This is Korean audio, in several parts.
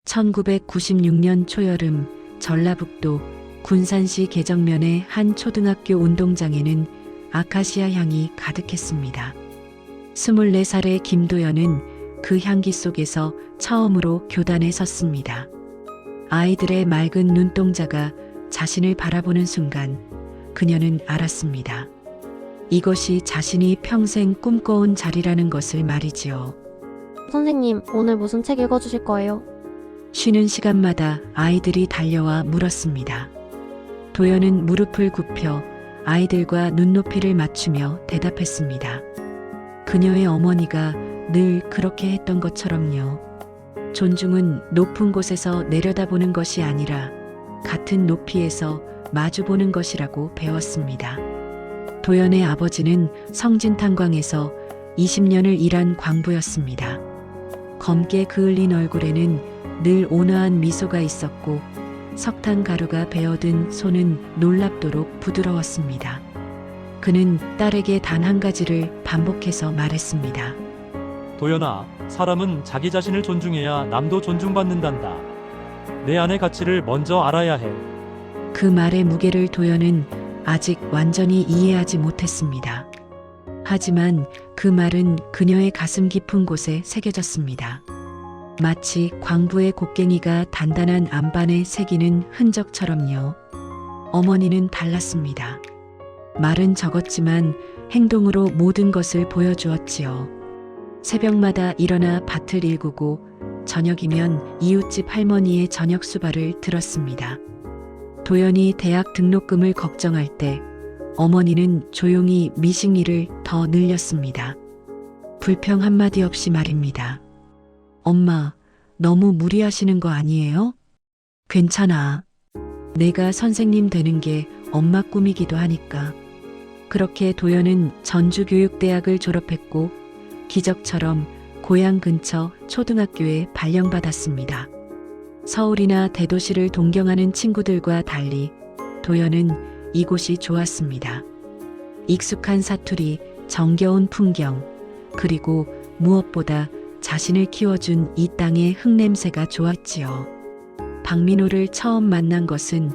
1996년 초여름 전라북도 군산시 계정면의 한 초등학교 운동장에는 아카시아 향이 가득했습니다. 24살의 김도연은 그 향기 속에서 처음으로 교단에 섰습니다. 아이들의 맑은 눈동자가 자신을 바라보는 순간 그녀는 알았습니다. 이것이 자신이 평생 꿈꿔온 자리라는 것을 말이지요. 선생님, 오늘 무슨 책 읽어주실 거예요? 쉬는 시간마다 아이들이 달려와 물었습니다. 도연은 무릎을 굽혀 아이들과 눈높이를 맞추며 대답했습니다. 그녀의 어머니가 늘 그렇게 했던 것처럼요. 존중은 높은 곳에서 내려다보는 것이 아니라 같은 높이에서 마주보는 것이라고 배웠습니다. 도연의 아버지는 성진탄광에서 20년을 일한 광부였습니다. 검게 그을린 얼굴에는 늘 온화한 미소가 있었고 석탄 가루가 베어든 손은 놀랍도록 부드러웠습니다. 그는 딸에게 단 한 가지를 반복해서 말했습니다. 도연아, 사람은 자기 자신을 존중해야 남도 존중받는단다. 내 안의 가치를 먼저 알아야 해. 그 말의 무게를 도연은 아직 완전히 이해하지 못했습니다. 하지만 그 말은 그녀의 가슴 깊은 곳에 새겨졌습니다. 마치 광부의 곡괭이가 단단한 안반에 새기는 흔적처럼요. 어머니는 달랐습니다. 말은 적었지만 행동으로 모든 것을 보여주었지요. 새벽마다 일어나 밭을 일구고 저녁이면 이웃집 할머니의 저녁 수발을 들었습니다. 도연이 대학 등록금을 걱정할 때 어머니는 조용히 미식리를 더 늘렸습니다. 불평 한마디 없이 말입니다. 엄마, 너무 무리하시는 거 아니에요? 괜찮아. 내가 선생님 되는 게 엄마 꿈이기도 하니까. 그렇게 도연은 전주교육대학을 졸업했고 기적처럼 고향 근처 초등학교에 발령받았습니다. 서울이나 대도시를 동경하는 친구들과 달리 도연은 이곳이 좋았습니다. 익숙한 사투리, 정겨운 풍경, 그리고 무엇보다 자신을 키워준 이 땅의 흙냄새가 좋았지요. 박민호를 처음 만난 것은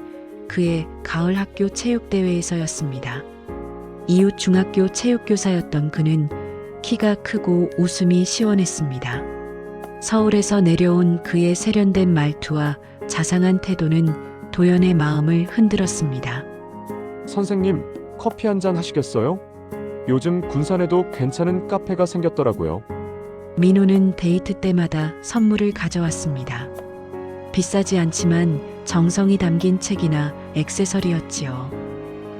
그의 가을 학교 체육대회에서였습니다. 이웃 중학교 체육교사였던 그는 키가 크고 웃음이 시원했습니다. 서울에서 내려온 그의 세련된 말투와 자상한 태도는 도연의 마음을 흔들었습니다. 선생님, 커피 한잔 하시겠어요? 요즘 군산에도 괜찮은 카페가 생겼더라고요. 민호는 데이트 때마다 선물을 가져왔습니다. 비싸지 않지만 정성이 담긴 책이나 액세서리였지요.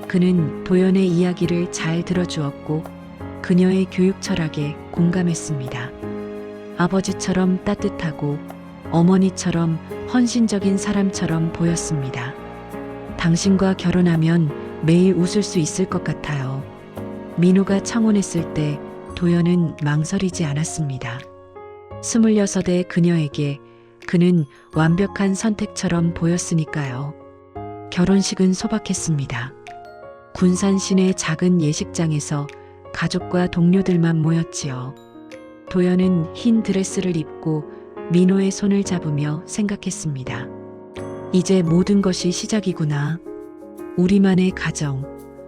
그는 도연의 이야기를 잘 들어주었고 그녀의 교육 철학에 공감했습니다. 아버지처럼 따뜻하고 어머니처럼 헌신적인 사람처럼 보였습니다. 당신과 결혼하면 매일 웃을 수 있을 것 같아요. 민호가 청혼했을 때 도연은 망설이지 않았습니다. 26의 그녀에게 그는 완벽한 선택처럼 보였으니까요. 결혼식은 소박했습니다. 군산 시내 작은 예식장에서 가족과 동료들만 모였지요. 도연은 흰 드레스를 입고 민호의 손을 잡으며 생각했습니다. 이제 모든 것이 시작이구나. 우리만의 가정,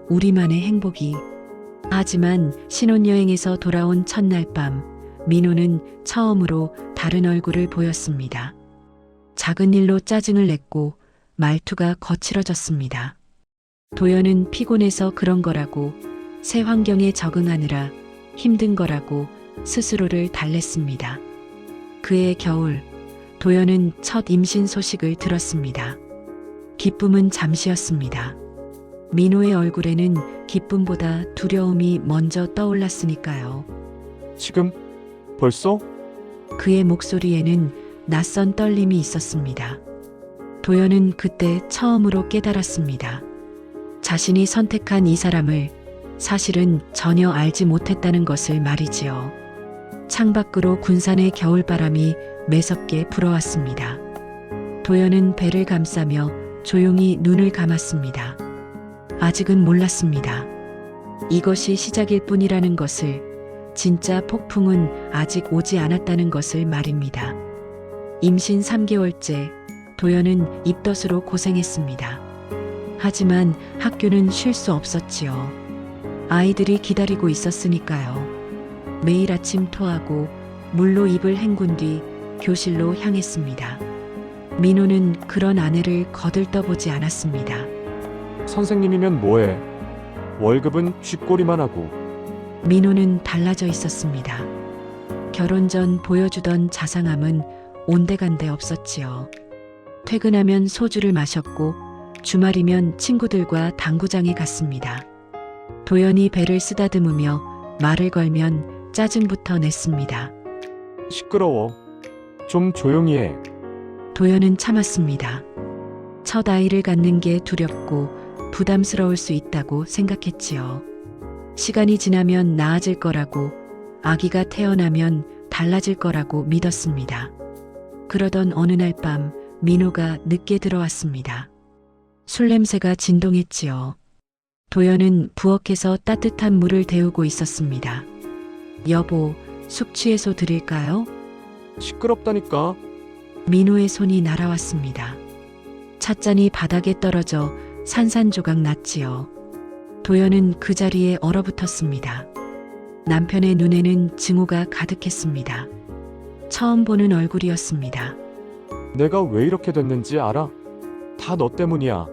우리만의 행복이. 하지만 신혼여행에서 돌아온 첫날 밤, 민호는 처음으로 다른 얼굴을 보였습니다. 작은 일로 짜증을 냈고 말투가 거칠어졌습니다. 도연은 피곤해서 그런 거라고, 새 환경에 적응하느라 힘든 거라고 스스로를 달랬습니다. 그해 겨울, 도연은 첫 임신 소식을 들었습니다. 기쁨은 잠시였습니다. 민호의 얼굴에는 기쁨보다 두려움이 먼저 떠올랐으니까요. 지금? 벌써? 그의 목소리에는 낯선 떨림이 있었습니다. 도연은 그때 처음으로 깨달았습니다. 자신이 선택한 이 사람을 사실은 전혀 알지 못했다는 것을 말이지요. 창밖으로 군산의 겨울바람이 매섭게 불어왔습니다. 도연은 배를 감싸며 조용히 눈을 감았습니다. 아직은 몰랐습니다. 이것이 시작일 뿐이라는 것을, 진짜 폭풍은 아직 오지 않았다는 것을 말입니다. 임신 3개월째 도연은 입덧으로 고생했습니다. 하지만 학교는 쉴 수 없었지요. 아이들이 기다리고 있었으니까요. 매일 아침 토하고 물로 입을 헹군 뒤 교실로 향했습니다. 민호는 그런 아내를 거들떠보지 않았습니다. 선생님이면 뭐해? 월급은 쥐꼬리만 하고. 민호는 달라져 있었습니다. 결혼 전 보여주던 자상함은 온데간데 없었지요. 퇴근하면 소주를 마셨고 주말이면 친구들과 당구장에 갔습니다. 도연이 배를 쓰다듬으며 말을 걸면 짜증부터 냈습니다. 시끄러워. 좀 조용히 해. 도연은 참았습니다. 첫 아이를 갖는 게 두렵고 부담스러울 수 있다고 생각했지요. 시간이 지나면 나아질 거라고, 아기가 태어나면 달라질 거라고 믿었습니다. 그러던 어느 날 밤 민호가 늦게 들어왔습니다. 술 냄새가 진동했지요. 도연은 부엌에서 따뜻한 물을 데우고 있었습니다. 여보, 숙취해소 드릴까요? 시끄럽다니까. 민호의 손이 날아왔습니다. 찻잔이 바닥에 떨어져 산산조각 났지요. 도연은 그 자리에 얼어붙었습니다. 남편의 눈에는 증오가 가득했습니다. 처음 보는 얼굴이었습니다. 내가 왜 이렇게 됐는지 알아? 다 너 때문이야.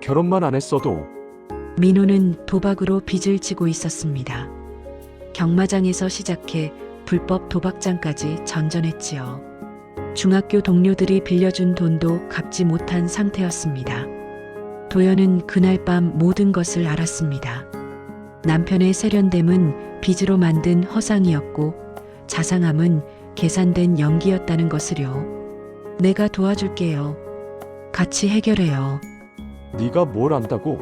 결혼만 안 했어도. 민호는 도박으로 빚을 지고 있었습니다. 경마장에서 시작해 불법 도박장까지 전전했지요. 중학교 동료들이 빌려준 돈도 갚지 못한 상태였습니다. 도연은 그날 밤 모든 것을 알았습니다. 남편의 세련됨은 빚으로 만든 허상이었고 자상함은 계산된 연기였다는 것을요. 내가 도와줄게요. 같이 해결해요. 네가 뭘 안다고?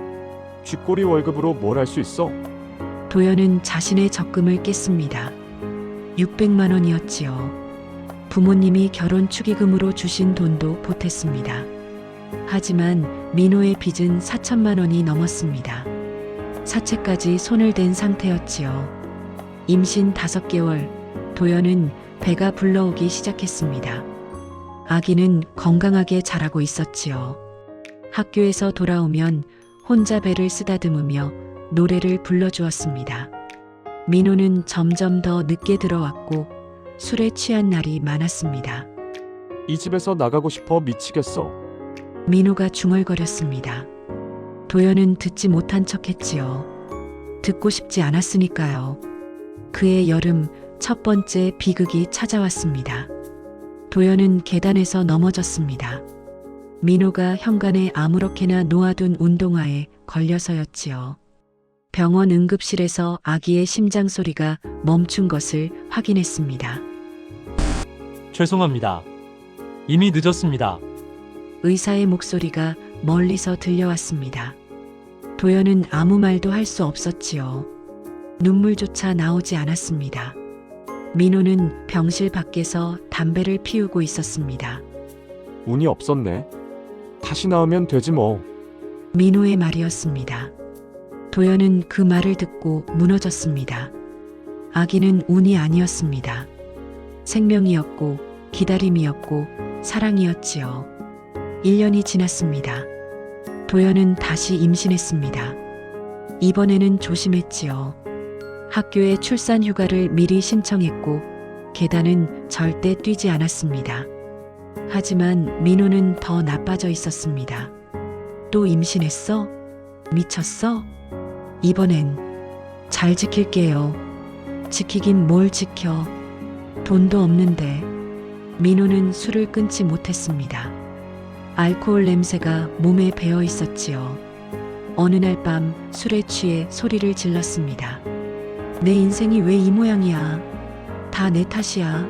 쥐꼬리 월급으로 뭘 할 수 있어? 도연은 자신의 적금을 깼습니다. 600만 원이었지요. 부모님이 결혼 축의금으로 주신 돈도 보탰습니다. 하지만 민호의 빚은 4천만 원이 넘었습니다. 사채까지 손을 댄 상태였지요. 임신 5개월, 도연은 배가 불러오기 시작했습니다. 아기는 건강하게 자라고 있었지요. 학교에서 돌아오면 혼자 배를 쓰다듬으며 노래를 불러주었습니다. 민호는 점점 더 늦게 들어왔고 술에 취한 날이 많았습니다. 이 집에서 나가고 싶어 미치겠어. 민호가 중얼거렸습니다. 도연은 듣지 못한 척했지요. 듣고 싶지 않았으니까요. 그해 여름 첫 번째 비극이 찾아왔습니다. 도연은 계단에서 넘어졌습니다. 민호가 현관에 아무렇게나 놓아둔 운동화에 걸려서였지요. 병원 응급실에서 아기의 심장 소리가 멈춘 것을 확인했습니다. 죄송합니다. 이미 늦었습니다. 의사의 목소리가 멀리서 들려왔습니다. 도연은 아무 말도 할 수 없었지요. 눈물조차 나오지 않았습니다. 민호는 병실 밖에서 담배를 피우고 있었습니다. 운이 없었네. 다시 나오면 되지 뭐. 민호의 말이었습니다. 도연은 그 말을 듣고 무너졌습니다. 아기는 운이 아니었습니다. 생명이었고 기다림이었고 사랑이었지요. 1년이 지났습니다. 도연은 다시 임신했습니다. 이번에는 조심했지요. 학교에 출산 휴가를 미리 신청했고 계단은 절대 뛰지 않았습니다. 하지만 민호는 더 나빠져 있었습니다. 또 임신했어? 미쳤어? 이번엔 잘 지킬게요. 지키긴 뭘 지켜. 돈도 없는데. 민호는 술을 끊지 못했습니다. 알코올 냄새가 몸에 배어 있었지요. 어느 날 밤 술에 취해 소리를 질렀습니다. 내 인생이 왜 이 모양이야. 다 내 탓이야.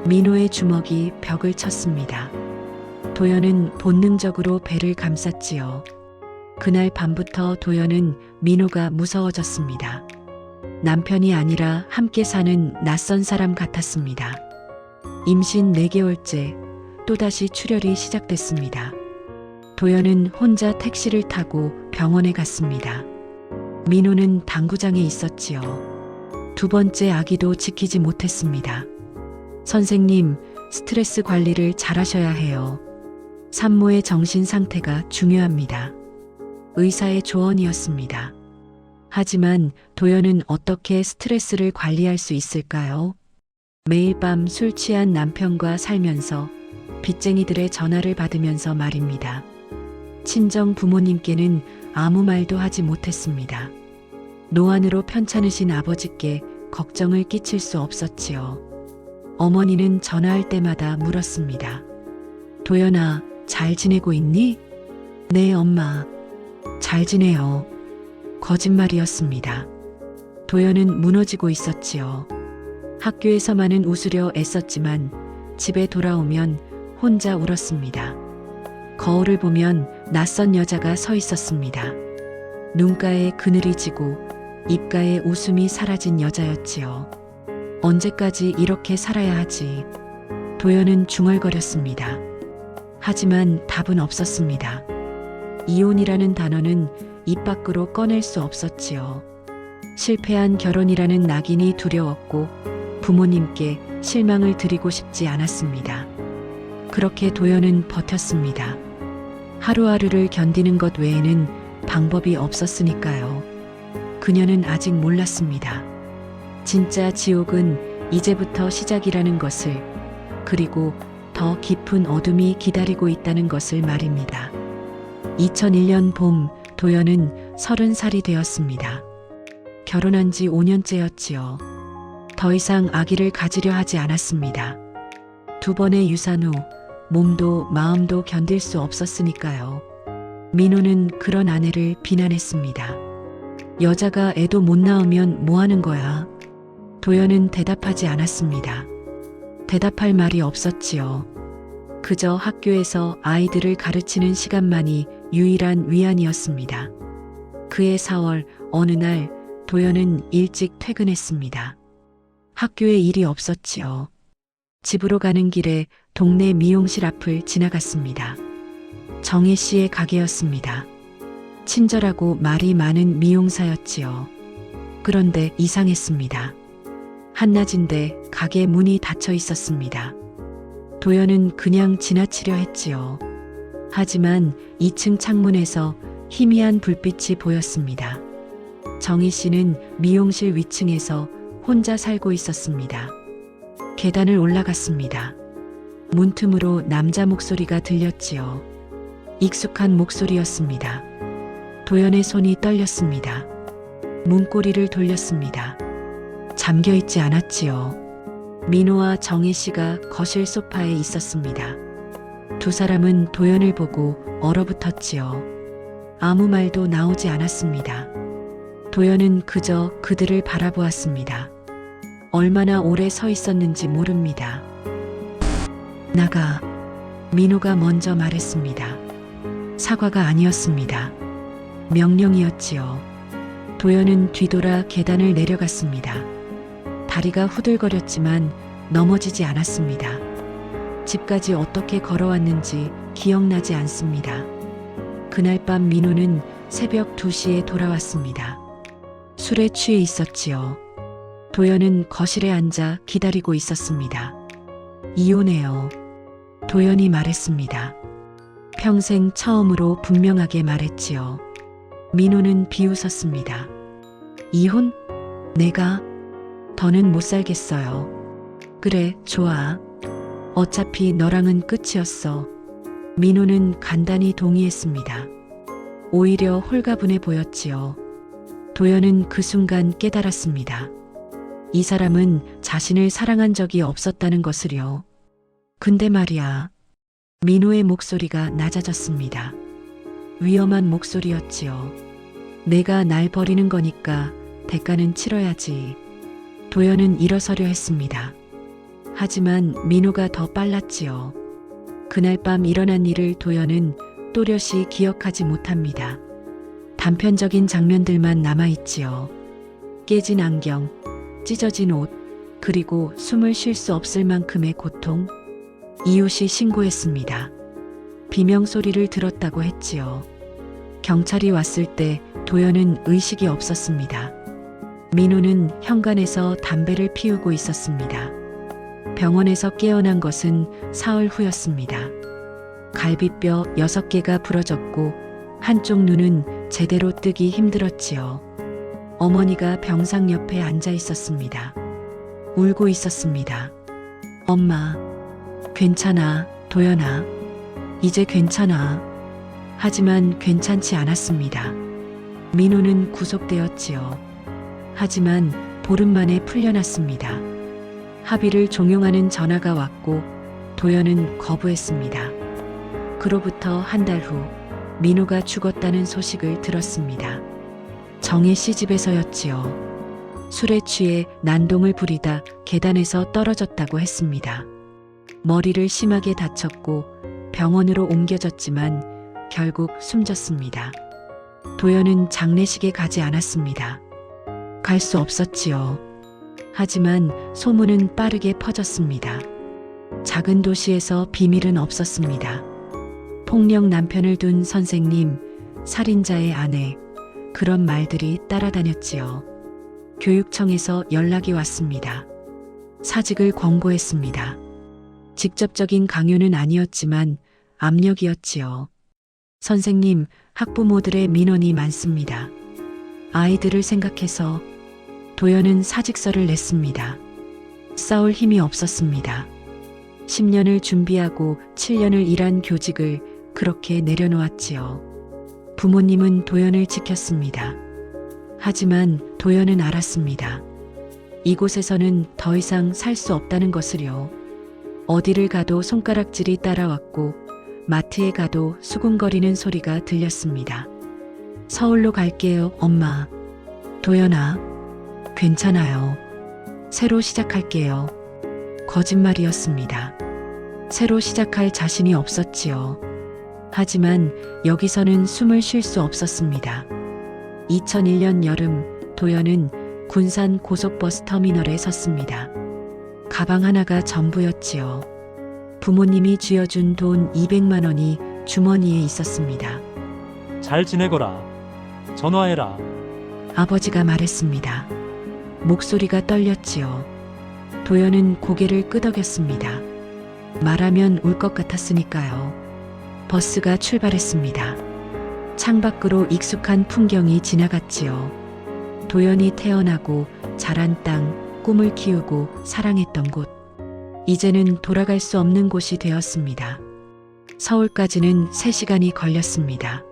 민호의 주먹이 벽을 쳤습니다. 도연은 본능적으로 배를 감쌌지요. 그날 밤부터 도연은 민호가 무서워졌습니다. 남편이 아니라 함께 사는 낯선 사람 같았습니다. 임신 4개월째 또다시 출혈이 시작됐습니다. 도연은 혼자 택시를 타고 병원에 갔습니다. 민호는 당구장에 있었지요. 두 번째 아기도 지키지 못했습니다. 선생님, 스트레스 관리를 잘하셔야 해요. 산모의 정신 상태가 중요합니다. 의사의 조언이었습니다. 하지만 도연은 어떻게 스트레스를 관리할 수 있을까요? 매일 밤 술 취한 남편과 살면서 빚쟁이들의 전화를 받으면서 말입니다. 친정 부모님께는 아무 말도 하지 못했습니다. 노안으로 편찮으신 아버지께 걱정을 끼칠 수 없었지요. 어머니는 전화할 때마다 물었습니다. 도연아, 잘 지내고 있니? 네, 엄마. 잘 지내요. 거짓말이었습니다. 도연은 무너지고 있었지요. 학교에서만은 웃으려 애썼지만 집에 돌아오면 혼자 울었습니다. 거울을 보면 낯선 여자가 서 있었습니다. 눈가에 그늘이 지고 입가에 웃음이 사라진 여자였지요. 언제까지 이렇게 살아야 하지? 도연은 중얼거렸습니다. 하지만 답은 없었습니다. 이혼이라는 단어는 입 밖으로 꺼낼 수 없었지요. 실패한 결혼이라는 낙인이 두려웠고 부모님께 실망을 드리고 싶지 않았습니다. 그렇게 도연은 버텼습니다. 하루하루를 견디는 것 외에는 방법이 없었으니까요. 그녀는 아직 몰랐습니다. 진짜 지옥은 이제부터 시작이라는 것을, 그리고 더 깊은 어둠이 기다리고 있다는 것을 말입니다. 2001년 봄, 도연은 30살이 되었습니다. 결혼한 지 5년째였지요. 더 이상 아기를 가지려 하지 않았습니다. 2번의 유산 후 몸도 마음도 견딜 수 없었으니까요. 민호는 그런 아내를 비난했습니다. 여자가 애도 못 낳으면 뭐 하는 거야? 도연은 대답하지 않았습니다. 대답할 말이 없었지요. 그저 학교에서 아이들을 가르치는 시간만이 유일한 위안이었습니다. 그해 4월 어느 날 도연은 일찍 퇴근했습니다. 학교에 일이 없었지요. 집으로 가는 길에 동네 미용실 앞을 지나갔습니다. 정혜 씨의 가게였습니다. 친절하고 말이 많은 미용사였지요. 그런데 이상했습니다. 한낮인데 가게 문이 닫혀 있었습니다. 도연은 그냥 지나치려 했지요. 하지만 2층 창문에서 희미한 불빛이 보였습니다. 정희 씨는 미용실 위층에서 혼자 살고 있었습니다. 계단을 올라갔습니다. 문틈으로 남자 목소리가 들렸지요. 익숙한 목소리였습니다. 도연의 손이 떨렸습니다. 문고리를 돌렸습니다. 잠겨있지 않았지요. 민호와 정희 씨가 거실 소파에 있었습니다. 두 사람은 도연을 보고 얼어붙었지요. 아무 말도 나오지 않았습니다. 도연은 그저 그들을 바라보았습니다. 얼마나 오래 서 있었는지 모릅니다. 나가. 민호가 먼저 말했습니다. 사과가 아니었습니다. 명령이었지요. 도연은 뒤돌아 계단을 내려갔습니다. 다리가 후들거렸지만 넘어지지 않았습니다. 집까지 어떻게 걸어왔는지 기억나지 않습니다. 그날 밤 민호는 새벽 2시에 돌아왔습니다. 술에 취해 있었지요. 도연은 거실에 앉아 기다리고 있었습니다. 이혼해요. 도연이 말했습니다. 평생 처음으로 분명하게 말했지요. 민호는 비웃었습니다. 이혼? 내가? 더는 못 살겠어요. 그래, 좋아. 어차피 너랑은 끝이었어. 민호는 간단히 동의했습니다. 오히려 홀가분해 보였지요. 도연은 그 순간 깨달았습니다. 이 사람은 자신을 사랑한 적이 없었다는 것을요. 근데 말이야. 민호의 목소리가 낮아졌습니다. 위험한 목소리였지요. 내가 날 버리는 거니까 대가는 치러야지. 도연은 일어서려 했습니다. 하지만 민호가 더 빨랐지요. 그날 밤 일어난 일을 도연은 또렷이 기억하지 못합니다. 단편적인 장면들만 남아있지요. 깨진 안경, 찢어진 옷, 그리고 숨을 쉴 수 없을 만큼의 고통. 이웃이 신고했습니다. 비명 소리를 들었다고 했지요. 경찰이 왔을 때 도연은 의식이 없었습니다. 민호는 현관에서 담배를 피우고 있었습니다. 병원에서 깨어난 것은 사흘 후였습니다. 갈비뼈 6개가 부러졌고 한쪽 눈은 제대로 뜨기 힘들었지요. 어머니가 병상 옆에 앉아 있었습니다. 울고 있었습니다. 엄마, 괜찮아, 도연아. 이제 괜찮아. 하지만 괜찮지 않았습니다. 민호는 구속되었지요. 하지만 보름 만에 풀려났습니다. 합의를 종용하는 전화가 왔고 도연은 거부했습니다. 그로부터 한 달 후 민호가 죽었다는 소식을 들었습니다. 정혜 씨 집에서였지요. 술에 취해 난동을 부리다 계단에서 떨어졌다고 했습니다. 머리를 심하게 다쳤고 병원으로 옮겨졌지만 결국 숨졌습니다. 도연은 장례식에 가지 않았습니다. 갈 수 없었지요. 하지만 소문은 빠르게 퍼졌습니다. 작은 도시에서 비밀은 없었습니다. 폭력 남편을 둔 선생님, 살인자의 아내, 그런 말들이 따라다녔지요. 교육청에서 연락이 왔습니다. 사직을 권고했습니다. 직접적인 강요는 아니었지만 압력이었지요. 선생님, 학부모들의 민원이 많습니다. 아이들을 생각해서 도연은 사직서를 냈습니다. 싸울 힘이 없었습니다. 10년을 준비하고 7년을 일한 교직을 그렇게 내려놓았지요. 부모님은 도연을 지켰습니다. 하지만 도연은 알았습니다. 이곳에서는 더 이상 살 수 없다는 것을요. 어디를 가도 손가락질이 따라왔고 마트에 가도 수군거리는 소리가 들렸습니다. 서울로 갈게요, 엄마. 도연아, 괜찮아요. 새로 시작할게요. 거짓말이었습니다. 새로 시작할 자신이 없었지요. 하지만 여기서는 숨을 쉴 수 없었습니다. 2001년 여름, 도연은 군산 고속버스 터미널에 섰습니다. 가방 하나가 전부였지요. 부모님이 쥐어준 돈 200만 원이 주머니에 있었습니다. 잘 지내거라. 전화해라. 아버지가 말했습니다. 목소리가 떨렸지요. 도연은 고개를 끄덕였습니다. 말하면 울 것 같았으니까요. 버스가 출발했습니다. 창밖으로 익숙한 풍경이 지나갔지요. 도연이 태어나고 자란 땅, 꿈을 키우고 사랑했던 곳. 이제는 돌아갈 수 없는 곳이 되었습니다. 서울까지는 3시간이 걸렸습니다.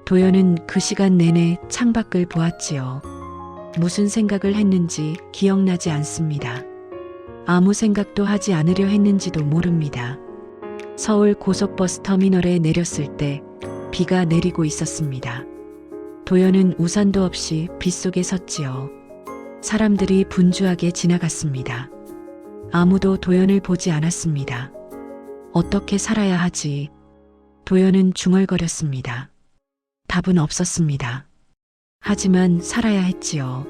도연은 그 시간 내내 창밖을 보았지요. 무슨 생각을 했는지 기억나지 않습니다. 아무 생각도 하지 않으려 했는지도 모릅니다. 서울 고속버스 터미널에 내렸을 때 비가 내리고 있었습니다. 도연은 우산도 없이 빗속에 섰지요. 사람들이 분주하게 지나갔습니다. 아무도 도연을 보지 않았습니다. 어떻게 살아야 하지? 도연은 중얼거렸습니다. 답은 없었습니다. 하지만 살아야 했지요.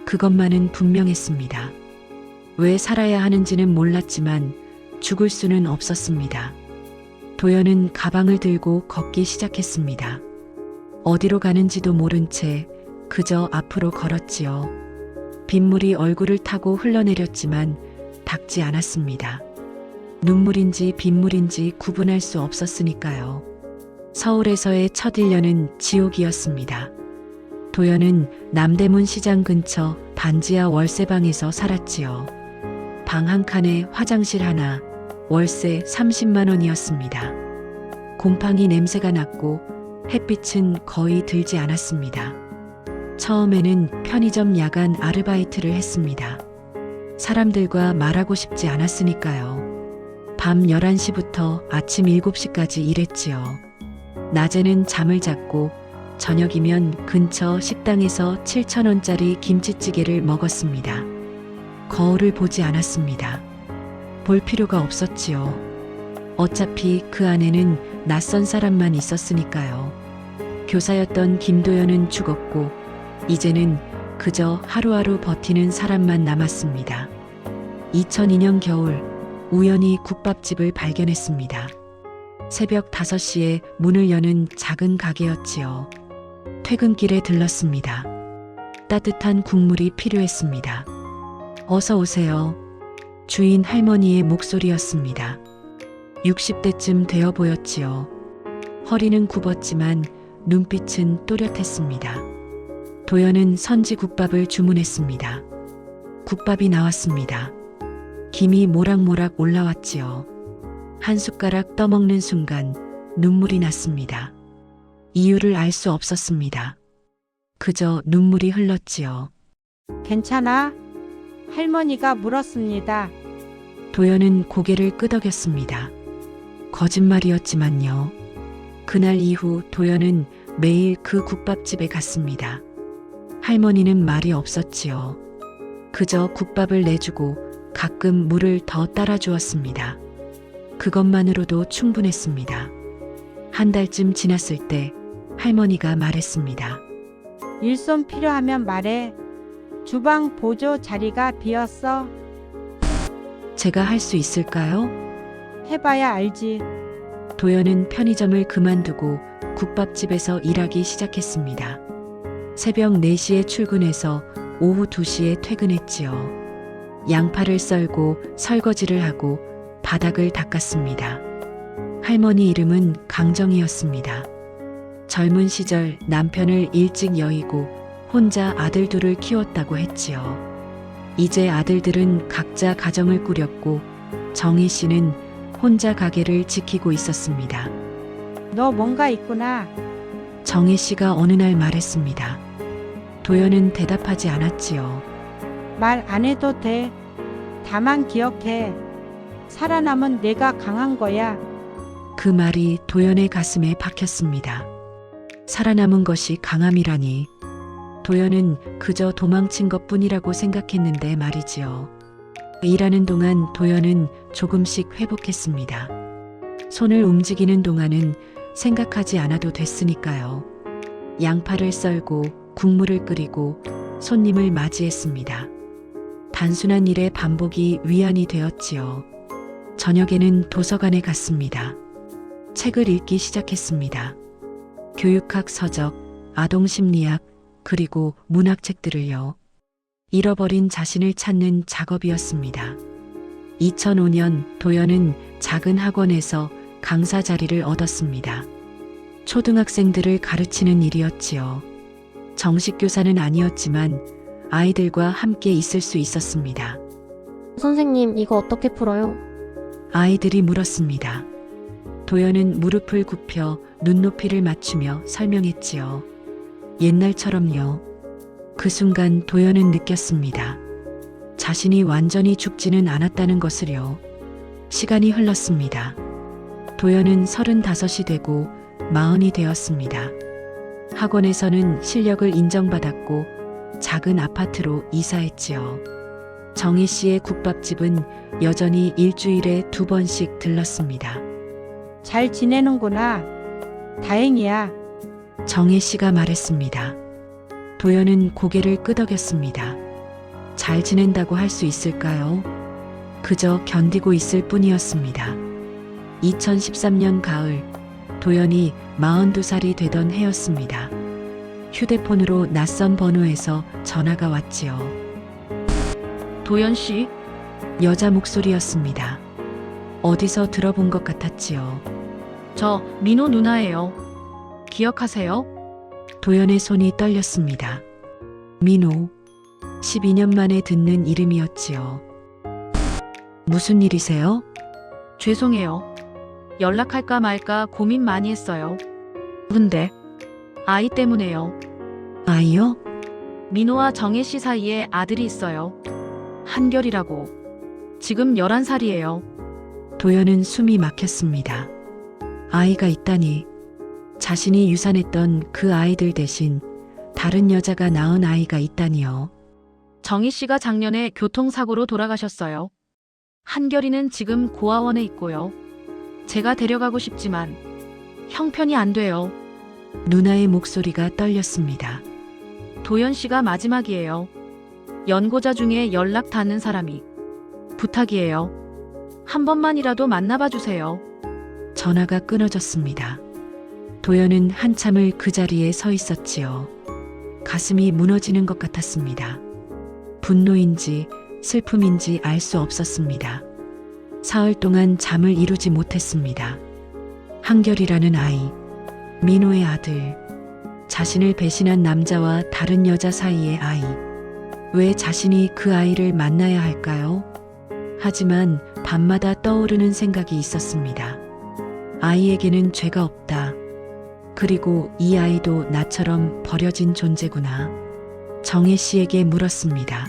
그것만은 분명했습니다. 왜 살아야 하는지는 몰랐지만 죽을 수는 없었습니다. 도연은 가방을 들고 걷기 시작했습니다. 어디로 가는지도 모른 채 그저 앞으로 걸었지요. 빗물이 얼굴을 타고 흘러내렸지만 닿지 않았습니다. 눈물인지 빗물인지 구분할 수 없었으니까요. 서울에서의 첫 1년은 지옥이었습니다. 도연은 남대문 시장 근처 반지하 월세방에서 살았지요. 방 한 칸에 화장실 하나, 월세 30만 원이었습니다. 곰팡이 냄새가 났고 햇빛은 거의 들지 않았습니다. 처음에는 편의점 야간 아르바이트를 했습니다. 사람들과 말하고 싶지 않았으니까요. 밤 11시부터 아침 7시까지 일했지요. 낮에는 잠을 잤고 저녁이면 근처 식당에서 7,000원짜리 김치찌개를 먹었습니다. 거울을 보지 않았습니다. 볼 필요가 없었지요. 어차피 그 안에는 낯선 사람만 있었으니까요. 교사였던 김도연은 죽었고 이제는 그저 하루하루 버티는 사람만 남았습니다. 2002년 겨울 우연히 국밥집을 발견했습니다. 새벽 5시에 문을 여는 작은 가게였지요. 퇴근길에 들렀습니다. 따뜻한 국물이 필요했습니다. 어서 오세요. 주인 할머니의 목소리였습니다. 60대쯤 되어 보였지요. 허리는 굽었지만 눈빛은 또렷했습니다. 도연은 선지국밥을 주문했습니다. 국밥이 나왔습니다. 김이 모락모락 올라왔지요. 한 숟가락 떠먹는 순간 눈물이 났습니다. 이유를 알 수 없었습니다. 그저 눈물이 흘렀지요. 괜찮아? 할머니가 물었습니다. 도연은 고개를 끄덕였습니다. 거짓말이었지만요. 그날 이후 도연은 매일 그 국밥집에 갔습니다. 할머니는 말이 없었지요. 그저 국밥을 내주고 가끔 물을 더 따라주었습니다. 그것만으로도 충분했습니다. 한 달쯤 지났을 때 할머니가 말했습니다. 일손 필요하면 말해. 주방 보조 자리가 비었어. 제가 할 수 있을까요? 해봐야 알지. 도연은 편의점을 그만두고 국밥집에서 일하기 시작했습니다. 새벽 4시에 출근해서 오후 2시에 퇴근했지요. 양파를 썰고 설거지를 하고 바닥을 닦았습니다. 할머니 이름은 강정이었습니다. 젊은 시절 남편을 일찍 여의고 혼자 아들 둘을 키웠다고 했지요. 이제 아들들은 각자 가정을 꾸렸고 정희 씨는 혼자 가게를 지키고 있었습니다. 너 뭔가 있구나. 정희 씨가 어느 날 말했습니다. 도연은 대답하지 않았지요. 말 안 해도 돼. 다만 기억해. 살아남은 내가 강한 거야. 그 말이 도연의 가슴에 박혔습니다. 살아남은 것이 강함이라니. 도연은 그저 도망친 것뿐이라고 생각했는데 말이지요. 일하는 동안 도연은 조금씩 회복했습니다. 손을 움직이는 동안은 생각하지 않아도 됐으니까요. 양파를 썰고 국물을 끓이고 손님을 맞이했습니다. 단순한 일의 반복이 위안이 되었지요. 저녁에는 도서관에 갔습니다. 책을 읽기 시작했습니다. 교육학 서적, 아동심리학, 그리고 문학책들을요. 잃어버린 자신을 찾는 작업이었습니다. 2005년 도연은 작은 학원에서 강사 자리를 얻었습니다. 초등학생들을 가르치는 일이었지요. 정식 교사는 아니었지만 아이들과 함께 있을 수 있었습니다. 선생님, 이거 어떻게 풀어요? 아이들이 물었습니다. 도연은 무릎을 굽혀 눈높이를 맞추며 설명했지요. 옛날처럼요. 그 순간 도연은 느꼈습니다. 자신이 완전히 죽지는 않았다는 것을요. 시간이 흘렀습니다. 도연은 35이 되고 40이 되었습니다. 학원에서는 실력을 인정받았고 작은 아파트로 이사했지요. 정희 씨의 국밥집은 여전히 일주일에 2번씩 들렀습니다. 잘 지내는구나. 다행이야. 정희 씨가 말했습니다. 도연은 고개를 끄덕였습니다. 잘 지낸다고 할 수 있을까요? 그저 견디고 있을 뿐이었습니다. 2013년 가을, 도연이 42살이 되던 해였습니다. 휴대폰으로 낯선 번호에서 전화가 왔지요. 도연 씨, 여자 목소리였습니다. 어디서 들어본 것 같았지요. 저 민호 누나예요. 기억하세요? 도연의 손이 떨렸습니다. 민호. 12년 만에 듣는 이름이었지요. 무슨 일이세요? 죄송해요. 연락할까 말까 고민 많이 했어요. 근데 아이 때문에요. 아이요? 민호와 정혜 씨 사이에 아들이 있어요. 한결이라고. 지금 11살이에요. 도연은 숨이 막혔습니다. 아이가 있다니. 자신이 유산했던 그 아이들 대신 다른 여자가 낳은 아이가 있다니요. 정희 씨가 작년에 교통사고로 돌아가셨어요. 한결이는 지금 고아원에 있고요. 제가 데려가고 싶지만 형편이 안 돼요. 누나의 목소리가 떨렸습니다. 도연 씨가 마지막이에요. 연고자 중에 연락 닿는 사람이. 부탁이에요. 한 번만이라도 만나봐 주세요. 전화가 끊어졌습니다. 도연은 한참을 그 자리에 서 있었지요. 가슴이 무너지는 것 같았습니다. 분노인지 슬픔인지 알 수 없었습니다. 사흘 동안 잠을 이루지 못했습니다. 한결이라는 아이, 민호의 아들, 자신을 배신한 남자와 다른 여자 사이의 아이. 왜 자신이 그 아이를 만나야 할까요? 하지만 밤마다 떠오르는 생각이 있었습니다. 아이에게는 죄가 없다. 그리고 이 아이도 나처럼 버려진 존재구나. 정혜 씨에게 물었습니다.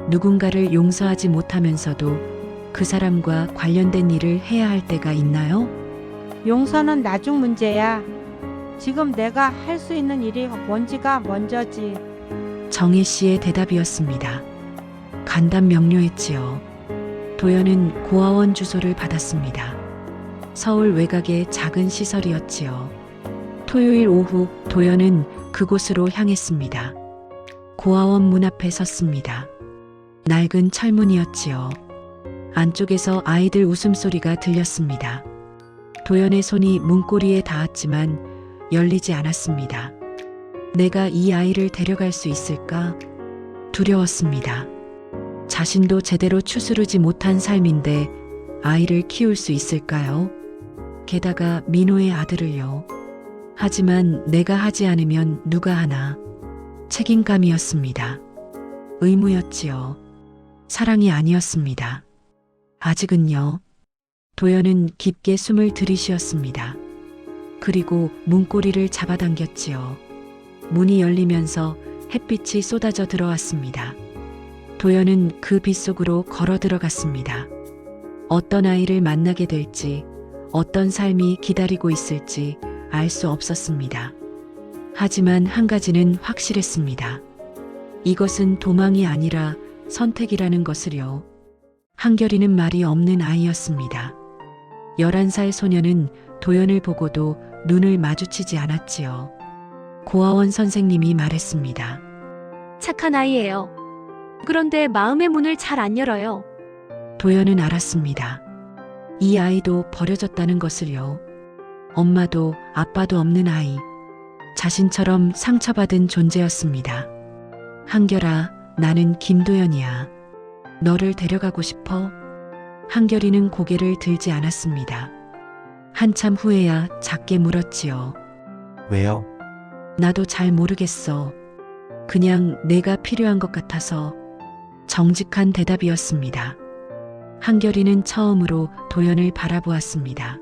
누군가를 용서하지 못하면서도 그 사람과 관련된 일을 해야 할 때가 있나요? 용서는 나중 문제야. 지금 내가 할 수 있는 일이 뭔지가 먼저지. 정혜 씨의 대답이었습니다. 간단 명료했지요. 도연은 고아원 주소를 받았습니다. 서울 외곽의 작은 시설이었지요. 토요일 오후 도연은 그곳으로 향했습니다. 고아원 문 앞에 섰습니다. 낡은 철문이었지요. 안쪽에서 아이들 웃음소리가 들렸습니다. 도연의 손이 문고리에 닿았지만 열리지 않았습니다. 내가 이 아이를 데려갈 수 있을까? 두려웠습니다. 자신도 제대로 추스르지 못한 삶인데 아이를 키울 수 있을까요? 게다가 민호의 아들을요. 하지만 내가 하지 않으면 누가 하나? 책임감이었습니다. 의무였지요. 사랑이 아니었습니다. 아직은요. 도연은 깊게 숨을 들이쉬었습니다. 그리고 문고리를 잡아당겼지요. 문이 열리면서 햇빛이 쏟아져 들어왔습니다. 도연은 그 빛 속으로 걸어 들어갔습니다. 어떤 아이를 만나게 될지, 어떤 삶이 기다리고 있을지 알 수 없었습니다. 하지만 한 가지는 확실했습니다. 이것은 도망이 아니라 선택이라는 것을요. 한결이는 말이 없는 아이였습니다. 11살 소녀는 도연을 보고도 눈을 마주치지 않았지요. 고아원 선생님이 말했습니다. 착한 아이예요. 그런데 마음의 문을 잘 안 열어요. 도연은 알았습니다. 이 아이도 버려졌다는 것을요. 엄마도 아빠도 없는 아이. 자신처럼 상처받은 존재였습니다. 한결아, 나는 김도연이야. 너를 데려가고 싶어? 한결이는 고개를 들지 않았습니다. 한참 후에야 작게 물었지요. 왜요? 나도 잘 모르겠어. 그냥 내가 필요한 것 같아서. 정직한 대답이었습니다. 한결이는 처음으로 도연을 바라보았습니다.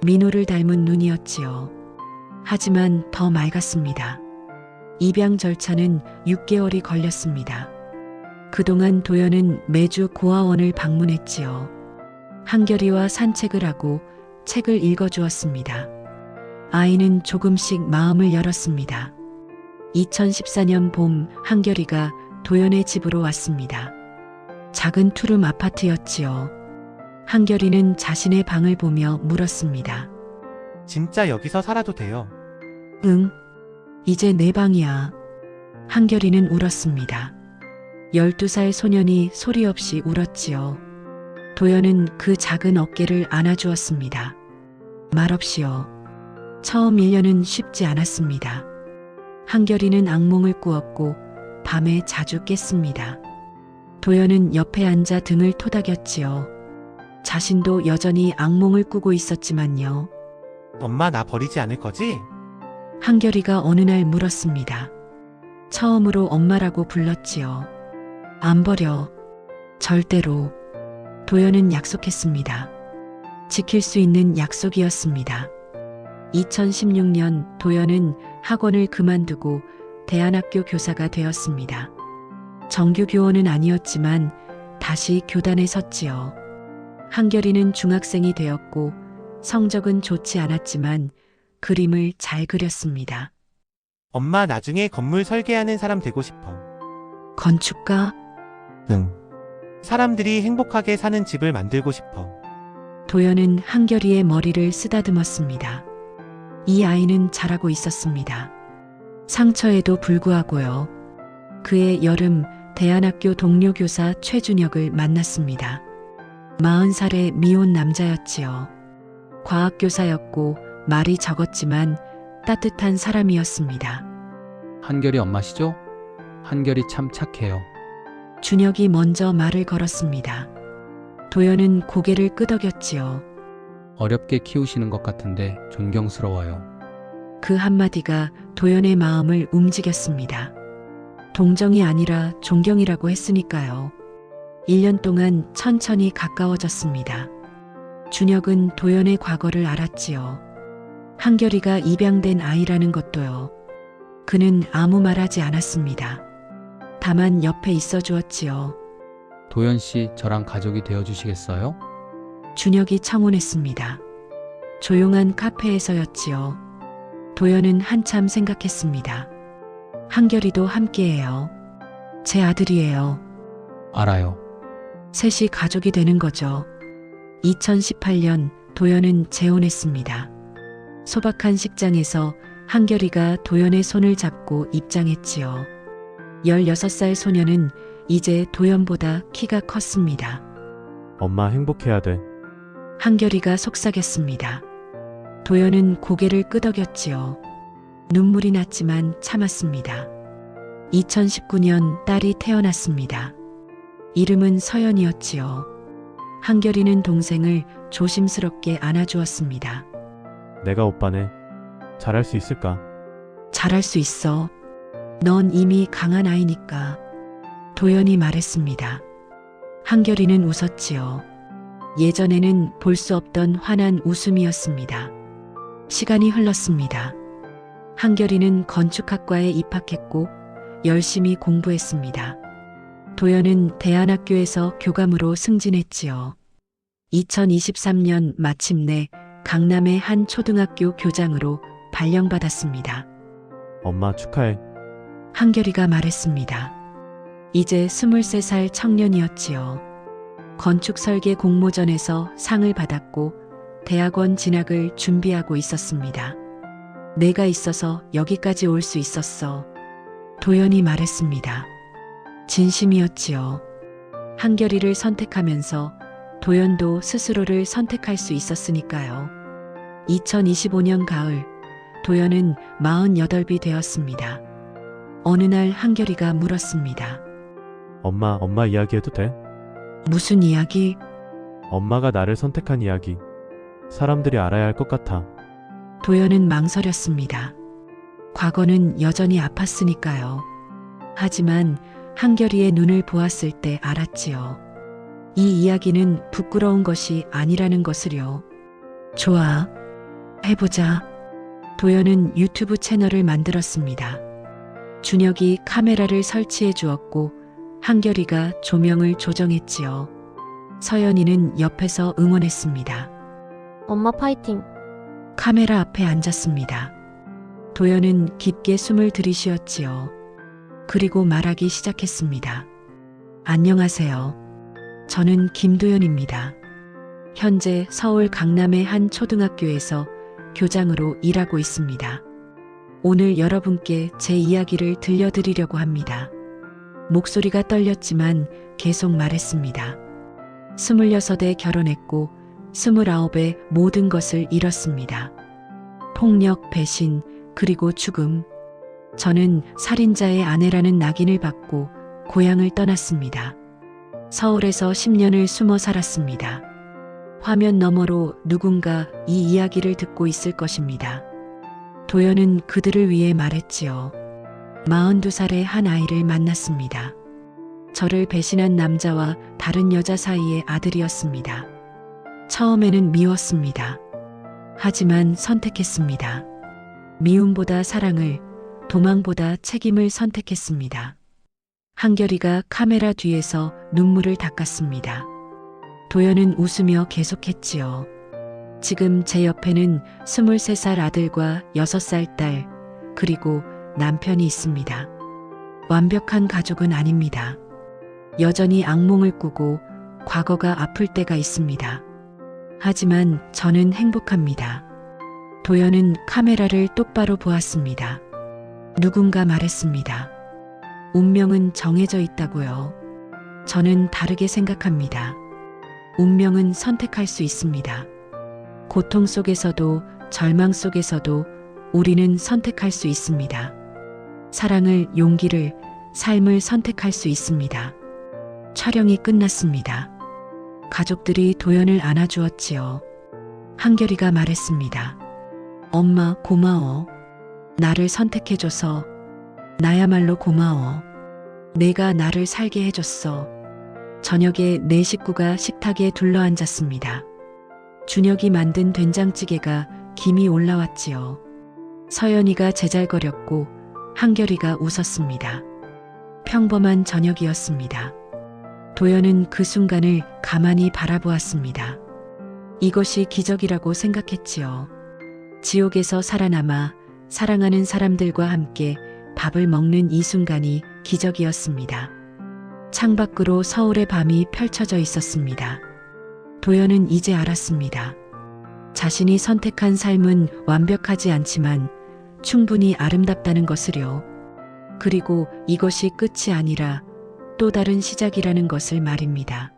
민호를 닮은 눈이었지요. 하지만 더 맑았습니다. 입양 절차는 6개월이 걸렸습니다. 그동안 도연은 매주 고아원을 방문했지요. 한결이와 산책을 하고 책을 읽어주었습니다. 아이는 조금씩 마음을 열었습니다. 2014년 봄 한결이가 도연의 집으로 왔습니다. 작은 투룸 아파트였지요. 한결이는 자신의 방을 보며 물었습니다. 진짜 여기서 살아도 돼요? 응, 이제 내 방이야. 한결이는 울었습니다. 12살 소년이 소리 없이 울었지요. 도연은 그 작은 어깨를 안아주었습니다. 말없이요. 처음 1년은 쉽지 않았습니다. 한결이는 악몽을 꾸었고 밤에 자주 깼습니다. 도연은 옆에 앉아 등을 토닥였지요. 자신도 여전히 악몽을 꾸고 있었지만요. 엄마 나 버리지 않을 거지? 한결이가 어느 날 물었습니다. 처음으로 엄마라고 불렀지요. 안 버려. 절대로. 도연은 약속했습니다. 지킬 수 있는 약속이었습니다. 2016년 도연은 학원을 그만두고 대안학교 교사가 되었습니다. 정규 교원은 아니었지만 다시 교단에 섰지요. 한결이는 중학생이 되었고 성적은 좋지 않았지만 그림을 잘 그렸습니다. 엄마 나중에 건물 설계하는 사람 되고 싶어. 건축가? 응. 사람들이 행복하게 사는 집을 만들고 싶어. 도연은 한결이의 머리를 쓰다듬었습니다. 이 아이는 잘하고 있었습니다. 상처에도 불구하고요. 그해 여름 대안학교 동료 교사 최준혁을 만났습니다. 40살의 미혼 남자였지요. 과학교사였고 말이 적었지만 따뜻한 사람이었습니다. 한결이 엄마시죠? 한결이 참 착해요. 준혁이 먼저 말을 걸었습니다. 도연은 고개를 끄덕였지요. 어렵게 키우시는 것 같은데 존경스러워요. 그 한마디가 도연의 마음을 움직였습니다. 동정이 아니라 존경이라고 했으니까요. 1년 동안 천천히 가까워졌습니다. 준혁은 도연의 과거를 알았지요. 한결이가 입양된 아이라는 것도요. 그는 아무 말하지 않았습니다. 다만 옆에 있어 주었지요. 도연 씨, 저랑 가족이 되어 주시겠어요? 준혁이 청혼했습니다. 조용한 카페에서였지요. 도연은 한참 생각했습니다. 한결이도 함께해요. 제 아들이에요. 알아요. 셋이 가족이 되는 거죠. 2018년 도연은 재혼했습니다. 소박한 식장에서 한결이가 도연의 손을 잡고 입장했지요. 16살 소녀는 이제 도연보다 키가 컸습니다. 엄마 행복해야 돼. 한결이가 속삭였습니다. 도연은 고개를 끄덕였지요. 눈물이 났지만 참았습니다. 2019년 딸이 태어났습니다. 이름은 서연이었지요. 한결이는 동생을 조심스럽게 안아주었습니다. 내가 오빠네. 잘할 수 있을까? 잘할 수 있어. 넌 이미 강한 아이니까. 도연이 말했습니다. 한결이는 웃었지요. 예전에는 볼 수 없던 환한 웃음이었습니다. 시간이 흘렀습니다. 한결이는 건축학과에 입학했고 열심히 공부했습니다. 도연은 대안학교에서 교감으로 승진했지요. 2023년 마침내 강남의 한 초등학교 교장으로 발령받았습니다. 엄마 축하해. 한결이가 말했습니다. 이제 23살 청년이었지요. 건축 설계 공모전에서 상을 받았고 대학원 진학을 준비하고 있었습니다. 내가 있어서 여기까지 올 수 있었어. 도연이 말했습니다. 진심이었지요. 한결이를 선택하면서 도연도 스스로를 선택할 수 있었으니까요. 2025년 가을, 도연은 48이 되었습니다. 어느 날 한결이가 물었습니다. 엄마 이야기해도 돼? 무슨 이야기? 엄마가 나를 선택한 이야기. 사람들이 알아야 할 것 같아. 도연은 망설였습니다. 과거는 여전히 아팠으니까요. 하지만 한결이의 눈을 보았을 때 알았지요. 이 이야기는 부끄러운 것이 아니라는 것을요. 좋아. 해보자. 도연은 유튜브 채널을 만들었습니다. 준혁이 카메라를 설치해 주었고 한결이가 조명을 조정했지요. 서연이는 옆에서 응원했습니다. 엄마 파이팅. 카메라 앞에 앉았습니다. 도연은 깊게 숨을 들이쉬었지요. 그리고 말하기 시작했습니다. 안녕하세요. 저는 김도연입니다. 현재 서울 강남의 한 초등학교에서 교장으로 일하고 있습니다. 오늘 여러분께 제 이야기를 들려드리려고 합니다. 목소리가 떨렸지만 계속 말했습니다. 26에 결혼했고 29에 모든 것을 잃었습니다. 폭력, 배신, 그리고 죽음. 저는 살인자의 아내라는 낙인을 받고 고향을 떠났습니다. 서울에서 10년을 숨어 살았습니다. 화면 너머로 누군가 이 이야기를 듣고 있을 것입니다. 도연은 그들을 위해 말했지요. 42살의 한 아이를 만났습니다. 저를 배신한 남자와 다른 여자 사이의 아들이었습니다. 처음에는 미웠습니다. 하지만 선택했습니다. 미움보다 사랑을, 도망보다 책임을 선택했습니다. 한결이가 카메라 뒤에서 눈물을 닦았습니다. 도연은 웃으며 계속했지요. 지금 제 옆에는 23살 아들과 6살 딸, 그리고 남편이 있습니다. 완벽한 가족은 아닙니다. 여전히 악몽을 꾸고 과거가 아플 때가 있습니다. 하지만 저는 행복합니다. 도연은 카메라를 똑바로 보았습니다. 누군가 말했습니다. 운명은 정해져 있다고요. 저는 다르게 생각합니다. 운명은 선택할 수 있습니다. 고통 속에서도 절망 속에서도 우리는 선택할 수 있습니다. 사랑을, 용기를, 삶을 선택할 수 있습니다. 촬영이 끝났습니다. 가족들이 도연을 안아주었지요. 한결이가 말했습니다. 엄마 고마워. 나를 선택해줘서. 나야말로 고마워. 내가 나를 살게 해줬어. 저녁에 네 식구가 식탁에 둘러앉았습니다. 준혁이 만든 된장찌개가 김이 올라왔지요. 서연이가 제잘거렸고 한결이가 웃었습니다. 평범한 저녁이었습니다. 도연은 그 순간을 가만히 바라보았습니다. 이것이 기적이라고 생각했지요. 지옥에서 살아남아 사랑하는 사람들과 함께 밥을 먹는 이 순간이 기적이었습니다. 창밖으로 서울의 밤이 펼쳐져 있었습니다. 도연은 이제 알았습니다. 자신이 선택한 삶은 완벽하지 않지만 충분히 아름답다는 것을요. 그리고 이것이 끝이 아니라 또 다른 시작이라는 것을 말입니다.